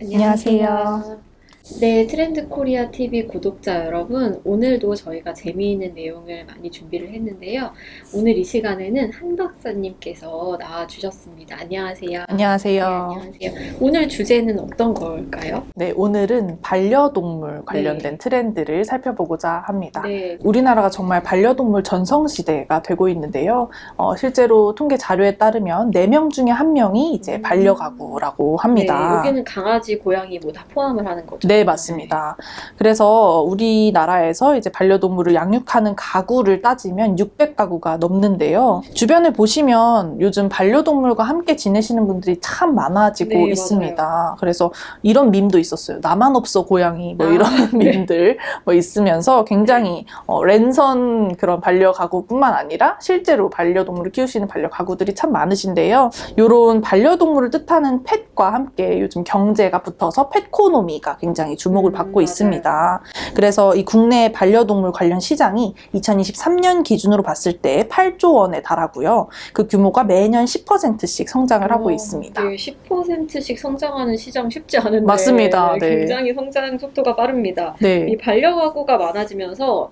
안녕하세요. 네, 트렌드 코리아 TV 구독자 여러분, 오늘도 저희가 재미있는 내용을 많이 준비를 했는데요. 오늘 이 시간에는 한 박사님께서 나와주셨습니다. 안녕하세요. 네, 안녕하세요. 안녕하세요. 오늘 주제는 어떤 걸까요? 네, 오늘은 반려동물 관련된 네. 트렌드를 살펴보고자 합니다. 네, 우리나라가 정말 반려동물 전성시대가 되고 있는데요. 실제로 통계 자료에 따르면 4명 중에 1명이 이제 반려가구라고 네, 합니다. 여기는 강아지, 고양이 뭐 다 포함을 하는 거죠. 네, 맞습니다. 그래서 우리나라에서 이제 반려동물을 양육하는 가구를 따지면 600가구가 넘는데요. 주변을 보시면 요즘 반려동물과 함께 지내시는 분들이 참 많아지고 네, 있습니다. 맞아요. 그래서 이런 밈도 있었어요. 나만 없어 고양이 뭐 이런 네. 밈들 뭐 있으면서 굉장히 랜선 그런 반려가구뿐만 아니라 실제로 반려동물을 키우시는 반려가구들이 참 많으신데요. 이런 반려동물을 뜻하는 펫과 함께 요즘 경제가 붙어서 펫코노미가 굉장히 주목을 받고 맞아요. 있습니다. 그래서 이 국내 반려동물 관련 시장이 2023년 기준으로 봤을 때 8조 원에 달하고요. 그 규모가 매년 10%씩 성장을 하고 있습니다. 네, 10%씩 성장하는 시장 쉽지 않은데 맞습니다. 네. 굉장히 성장 속도가 빠릅니다. 네. 이 반려가구가 많아지면서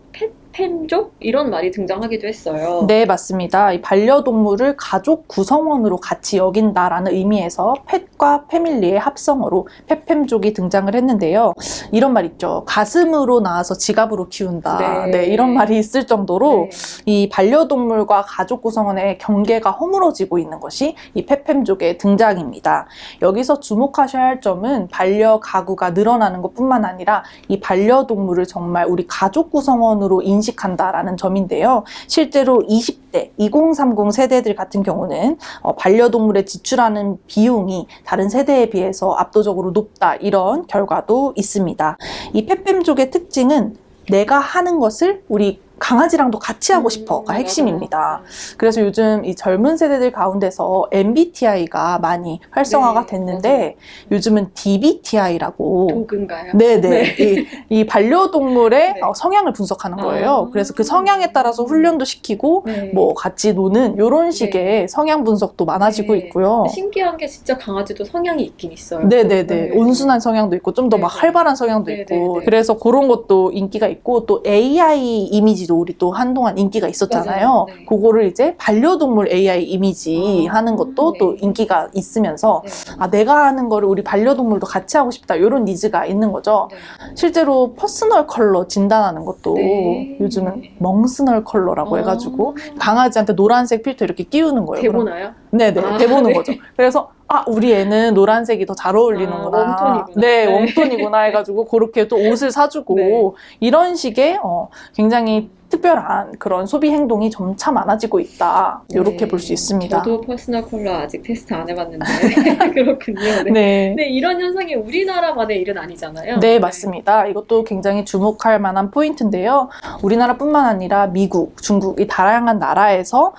펫팸족 이런 말이 등장하기도 했어요. 네, 맞습니다. 이 반려동물을 가족 구성원으로 같이 여긴다라는 의미에서 펫과 패밀리의 합성어로 펫팸족이 등장을 했는데요. 이런 말 있죠. 가슴으로 낳아서 지갑으로 키운다. 네. 네, 이런 말이 있을 정도로 네. 이 반려동물과 가족 구성원의 경계가 허물어지고 있는 것이 이 펫팸족의 등장입니다. 여기서 주목하셔야 할 점은 반려가구가 늘어나는 것뿐만 아니라 이 반려동물을 정말 우리 가족 구성원으로 인식한다라는 점인데요. 실제로 20대, 2030 세대들 같은 경우는 반려동물에 지출하는 비용이 다른 세대에 비해서 압도적으로 높다 이런 결과도 있습니다. 이 펫팸족의 특징은 내가 하는 것을 우리 강아지랑도 같이 하고 싶어가 핵심입니다. 맞아요. 그래서 요즘 이 젊은 세대들 가운데서 MBTI가 많이 활성화가 네, 됐는데 맞아요. 요즘은 DBTI라고 도그인가요? 네네. 네. 이 반려동물의 네. 성향을 분석하는 거예요. 아. 그래서 그 성향에 따라서 훈련도 시키고 네. 뭐 같이 노는 이런 식의 성향 분석도 많아지고 네. 있고요. 신기한 게 진짜 강아지도 성향이 있긴 있어요. 네네네. 네. 온순한 성향도 있고 좀 더 막 네네. 활발한 성향도 네네네. 있고 그래서 그런 것도 인기가 있고 또 AI 이미지도 우리 또 한동안 인기가 있었잖아요. 맞아요. 네. 그거를 이제 반려동물 AI 이미지 아, 하는 것도 또 네. 인기가 있으면서 네. 아 내가 하는 거를 우리 반려동물도 같이 하고 싶다 이런 니즈가 있는 거죠. 네. 실제로 퍼스널 컬러 진단하는 것도 네. 요즘은 멍스널 컬러라고 해가지고 아. 강아지한테 노란색 필터 이렇게 끼우는 거예요. 그럼 대보나요? 네네, 아, 대보는 네. 거죠. 그래서 우리 애는 노란색이 더 잘 어울리는구나. 웜톤이구나. 네, 네. 웜톤이구나 해가지고 그렇게 또 옷을 사주고 네. 이런 식의 굉장히 특별한 그런 소비 행동이 점차 많아지고 있다. 이렇게 네. 볼 수 있습니다. 저도 퍼스널 컬러 아직 테스트 안 해봤는데 그렇군요. 네. 네. 네, 이런 현상이 우리나라만의 일은 아니잖아요. 네, 맞습니다. 이것도 굉장히 주목할 만한 포인트인데요. 우리나라뿐만 아니라 미국, 중국 이 다양한 나라에서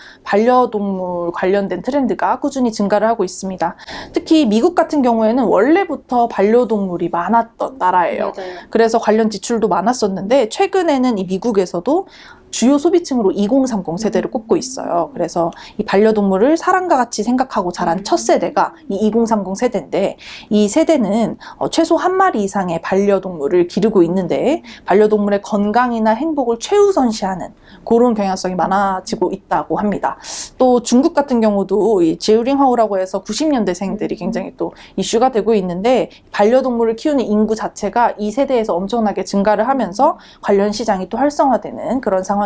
반려동물 관련된 트렌드가 꾸준히 증가를 하고 있습니다. 특히 미국 같은 경우에는 원래부터 반려동물이 많았던 나라예요. 맞아요. 그래서 관련 지출도 많았었는데 최근에는 이 미국에서도 주요 소비층으로 2030 세대를 꼽고 있어요. 그래서 이 반려동물을 사람과 같이 생각하고 자란 첫 세대가 이 2030 세대인데 이 세대는 최소 한 마리 이상의 반려동물을 기르고 있는데 반려동물의 건강이나 행복을 최우선시하는 그런 경향성이 많아지고 있다고 합니다. 또 중국 같은 경우도 이 지우링하오라고 해서 90년대생들이 굉장히 또 이슈가 되고 있는데 반려동물을 키우는 인구 자체가 이 세대에서 엄청나게 증가를 하면서 관련 시장이 또 활성화되는 그런 상황입니다.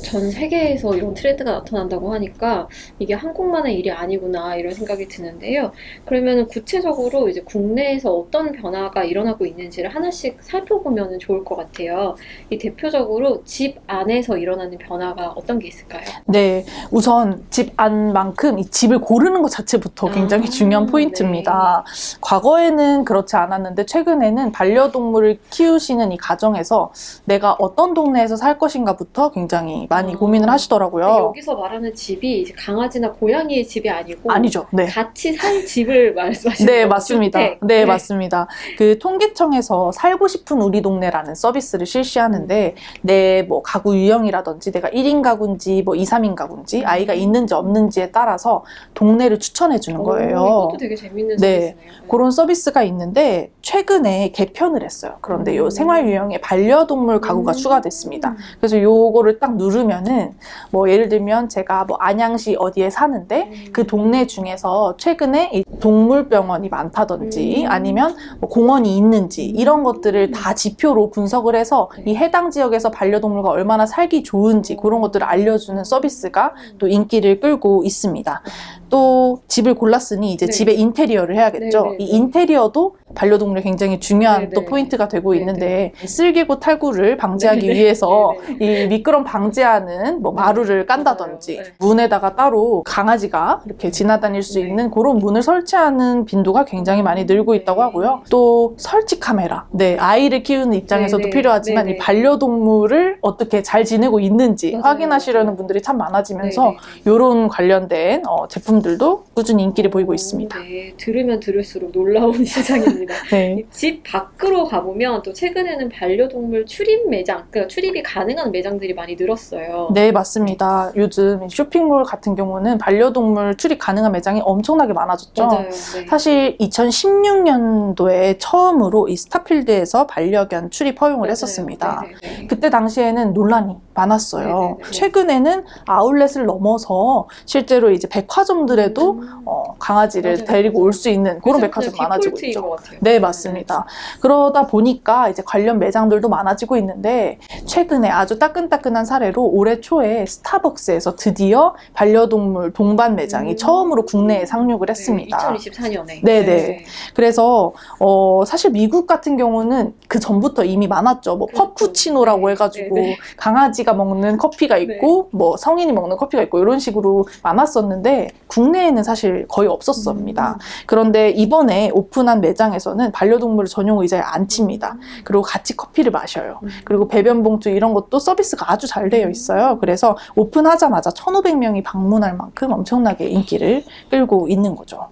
전 세계에서 이런 트렌드가 나타난다고 하니까 이게 한국만의 일이 아니구나 이런 생각이 드는데요. 그러면 구체적으로 이제 국내에서 어떤 변화가 일어나고 있는지를 하나씩 살펴보면 좋을 것 같아요. 이 대표적으로 집 안에서 일어나는 변화가 어떤 게 있을까요? 네, 우선 집 안만큼 이 집을 고르는 것 자체부터 굉장히 중요한 포인트입니다. 과거에는 그렇지 않았는데 최근에는 반려동물을 키우시는 이 가정에서 내가 어떤 동네에서 살 것인가부터 굉장히 많이 고민을 하시더라고요. 여기서 말하는 집이 이제 강아지나 고양이의 집이 아니고 아니죠. 네. 같이 살 집을 말씀하시는 네, 거죠? 맞습니다. 주택. 네, 맞습니다. 그 통계청에서 살고 싶은 우리 동네라는 서비스를 실시하는데 내 뭐 가구 유형이라든지 내가 1인 가구인지 뭐 2, 3인 가구인지 아이가 있는지 있는지 없는지에 따라서 동네를 추천해 주는 거예요. 이것도 되게 재밌는 네. 서비스네요. 그런 서비스가 있는데 최근에 개편을 했어요. 그런데 요 생활 유형에 반려동물 가구가 추가됐습니다. 그래서 요거를 딱 누르면은 뭐 예를 들면 제가 뭐 안양시 어디에 사는데 그 동네 중에서 최근에 이 동물병원이 많다든지 아니면 뭐 공원이 있는지 이런 것들을 다 지표로 분석을 해서 이 해당 지역에서 반려동물과 얼마나 살기 좋은지 그런 것들을 알려주는 서비스가 또 인기를 끌고 있습니다. 또 집을 골랐으니 이제 네. 집의 인테리어를 해야겠죠. 네, 네, 이 네. 인테리어도 반려동물이 굉장히 중요한 네, 또 네. 포인트가 되고 네, 있는데 쓸개고 탈구를 방지하기 네, 네. 위해서 네, 네. 이 미끄럼 방지하는 뭐 네, 마루를 깐다든지 맞아요. 네. 문에다가 따로 강아지가 이렇게 지나다닐 수 네. 있는 그런 문을 설치하는 빈도가 굉장히 많이 늘고 있다고 네. 하고요. 또 설치 카메라. 네, 아이를 키우는 입장에서도 네, 네. 필요하지만 네, 네. 이 반려동물을 어떻게 잘 지내고 있는지 맞아요, 확인하시려는 맞아요. 분들이 참 많아지면서 네, 네, 네. 이런 관련된 제품들도 꾸준히 인기를 보이고 있습니다. 네, 들으면 들을수록 놀라운 시장입니다. 네. 집 밖으로 가보면 또 최근에는 반려동물 출입 매장, 그러니까 출입이 가능한 매장들이 많이 늘었어요. 네, 맞습니다. 요즘 쇼핑몰 같은 경우는 반려동물 출입 가능한 매장이 엄청나게 많아졌죠. 맞아요. 네. 사실 2016년도에 처음으로 이 스타필드에서 반려견 출입 허용을 맞아요. 했었습니다. 네, 네, 네. 그때 당시에는 논란이 많았어요. 네, 네, 네. 최근에는 아울렛을 넘어서 실제로 이제 백화점들에도 강아지를 맞아요. 데리고 올 수 있는 그런 요즘 백화점 그냥 많아지고 디폴트인 있죠. 것 같아요. 네, 맞습니다. 그러다 보니까 이제 관련 매장들도 많아지고 있는데 최근에 아주 따끈따끈한 사례로 올해 초에 스타벅스에서 드디어 반려동물 동반 매장이 처음으로 국내에 상륙을 했습니다. 2024년에. 네네. 그래서 사실 미국 같은 경우는 그 전부터 이미 많았죠. 뭐 그렇죠. 퍼푸치노라고 네. 해가지고 네, 네. 강아지가 먹는 커피가 있고 뭐 성인이 먹는 커피가 있고 이런 식으로 많았었는데 국내에는 사실 거의 없었습니다. 그런데 이번에 오픈한 매장에서는 반려동물 전용 의자에 앉힙니다. 그리고 같이 커피를 마셔요. 그리고 배변 봉투 이런 것도 서비스가 아주 잘 되어 있어요. 그래서 오픈하자마자 1,500명이 방문할 만큼 엄청나게 인기를 끌고 있는 거죠.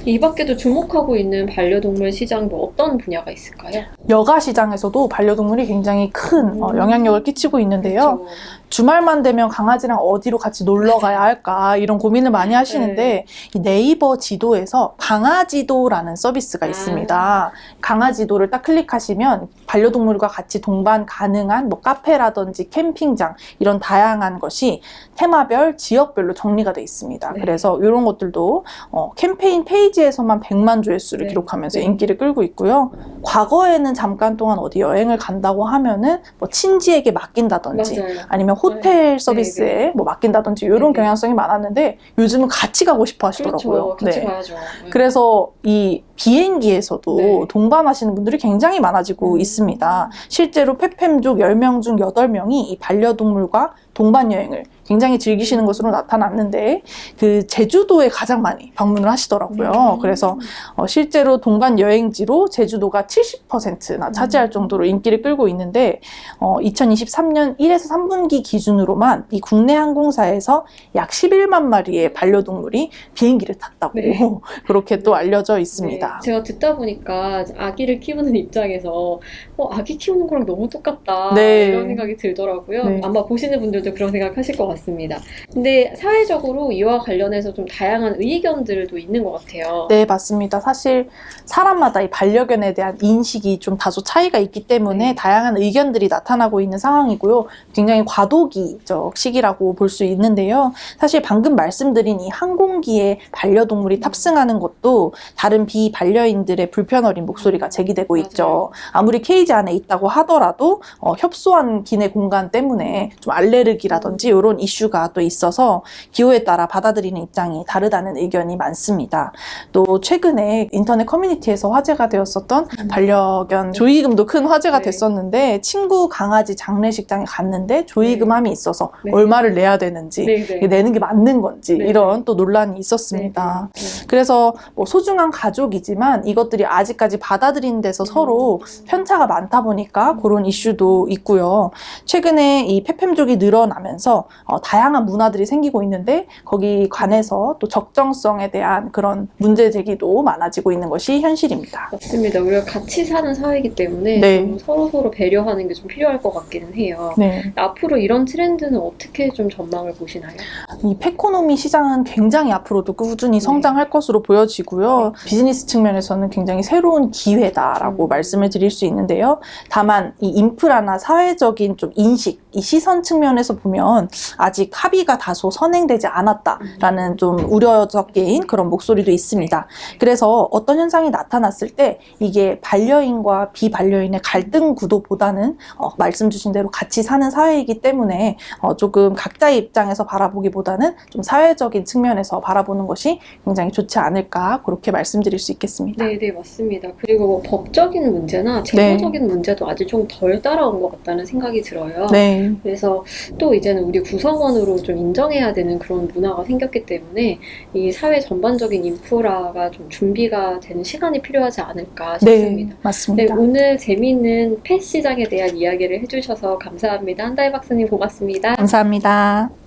이 밖에도 주목하고 있는 반려동물 시장 뭐 어떤 분야가 있을까요? 여가 시장에서도 반려동물이 굉장히 큰 영향력을 끼치고 있는데요. 그렇죠. 주말만 되면 강아지랑 어디로 같이 놀러 가야 할까 이런 고민을 많이 하시는데 이 네이버 지도에서 강아지도라는 서비스가 있습니다. 강아지도를 딱 클릭하시면 반려동물과 같이 동반 가능한 뭐 카페라든지 캠핑장 이런 다양한 것이 테마별, 지역별로 정리가 돼 있습니다. 네. 그래서 이런 것들도 캠페인 페이지에서만 100만 조회수를 네. 기록하면서 네. 인기를 끌고 있고요. 과거에는 잠깐 동안 어디 여행을 간다고 하면은 뭐 친지에게 맡긴다든지 맞아요. 아니면 호텔 네. 서비스에 네, 네. 뭐 맡긴다든지 이런 네, 네. 경향성이 많았는데 요즘은 같이 가고 싶어 하시더라고요. 그렇죠. 같이 네. 가야죠. 네. 그래서 이 비행기에서도 네. 동반하시는 분들이 굉장히 많아지고 있습니다. 실제로 페팸족 10명 중 8명이 이 반려동물과 동반 여행을 굉장히 즐기시는 것으로 나타났는데 그 제주도에 가장 많이 방문을 하시더라고요. 그래서 실제로 동반 여행지로 제주도가 70%나 차지할 정도로 인기를 끌고 있는데 2023년 1에서 3분기 기준으로만 이 국내 항공사에서 약 11만 마리의 반려동물이 비행기를 탔다고 네. 그렇게 또 알려져 있습니다. 네, 제가 듣다 보니까 아기를 키우는 입장에서 아기 키우는 거랑 너무 똑같다 네. 이런 생각이 들더라고요. 네. 아마 보시는 분들도 그런 생각하실 것 같습니다. 근데 사회적으로 이와 관련해서 좀 다양한 의견들도 있는 것 같아요. 네, 맞습니다. 사실 사람마다 이 반려견에 대한 인식이 좀 다소 차이가 있기 때문에 네. 다양한 의견들이 나타나고 있는 상황이고요. 굉장히 과도기적 시기라고 볼 수 있는데요. 사실 방금 말씀드린 이 항공기에 반려동물이 탑승하는 것도 다른 비반려인들의 불편 어린 목소리가 제기되고 맞아요. 있죠. 아무리 케이지 안에 있다고 하더라도 협소한 기내 공간 때문에 좀 알레르기라든지 이런 이슈가 또 있어서 기호에 따라 받아들이는 입장이 다르다는 의견이 많습니다. 또 최근에 인터넷 커뮤니티에서 화제가 되었었던 반려견 조의금도 큰 화제가 네. 됐었는데 친구 강아지 장례식장에 갔는데 조의금함이 있어서 네. 얼마를 내야 되는지 네, 이게 네. 내는 게 맞는 건지 네. 이런 또 논란이 있었습니다. 네, 네. 그래서 뭐 소중한 가족이지만 이것들이 아직까지 받아들이는 데서 서로 편차가 많다 보니까 그런 이슈도 있고요. 최근에 이 페팸족이 늘어나면서 다양한 문화들이 생기고 있는데 거기 관해서 또 적정성에 대한 그런 문제 제기도 많아지고 있는 것이 현실입니다. 맞습니다. 우리가 같이 사는 사회이기 때문에 네. 좀 서로 배려하는 게 좀 필요할 것 같기는 해요. 네. 앞으로 이런 트렌드는 어떻게 좀 전망을 보시나요? 이 팩코노미 시장은 굉장히 앞으로도 꾸준히 성장할 것으로 보여지고요. 비즈니스 측면에서는 굉장히 새로운 기회다라고 말씀을 드릴 수 있는데요. 다만 이 인프라나 사회적인 좀 인식, 이 시선 측면에서 보면 아직 합의가 다소 선행되지 않았다라는 좀 우려적인 그런 목소리도 있습니다. 그래서 어떤 현상이 나타났을 때 이게 반려인과 비반려인의 갈등 구도보다는 말씀 주신 대로 같이 사는 사회이기 때문에 조금 각자의 입장에서 바라보기보다는 좀 사회적인 측면에서 바라보는 것이 굉장히 좋지 않을까 그렇게 말씀드릴 수 있겠습니다. 네, 맞습니다. 그리고 뭐 법적인 문제나 제도적인 문제도 아직 좀 덜 따라온 것 같다는 생각이 들어요. 네. 그래서 또 이제는 우리 구성원으로 좀 인정해야 되는 그런 문화가 생겼기 때문에 이 사회 전반적인 인프라가 좀 준비가 되는 시간이 필요하지 않을까 싶습니다. 네, 맞습니다. 네, 오늘 재미있는 펫 시장에 대한 이야기를 해주셔서 감사합니다. 한다혜 박사님 고맙습니다. 감사합니다.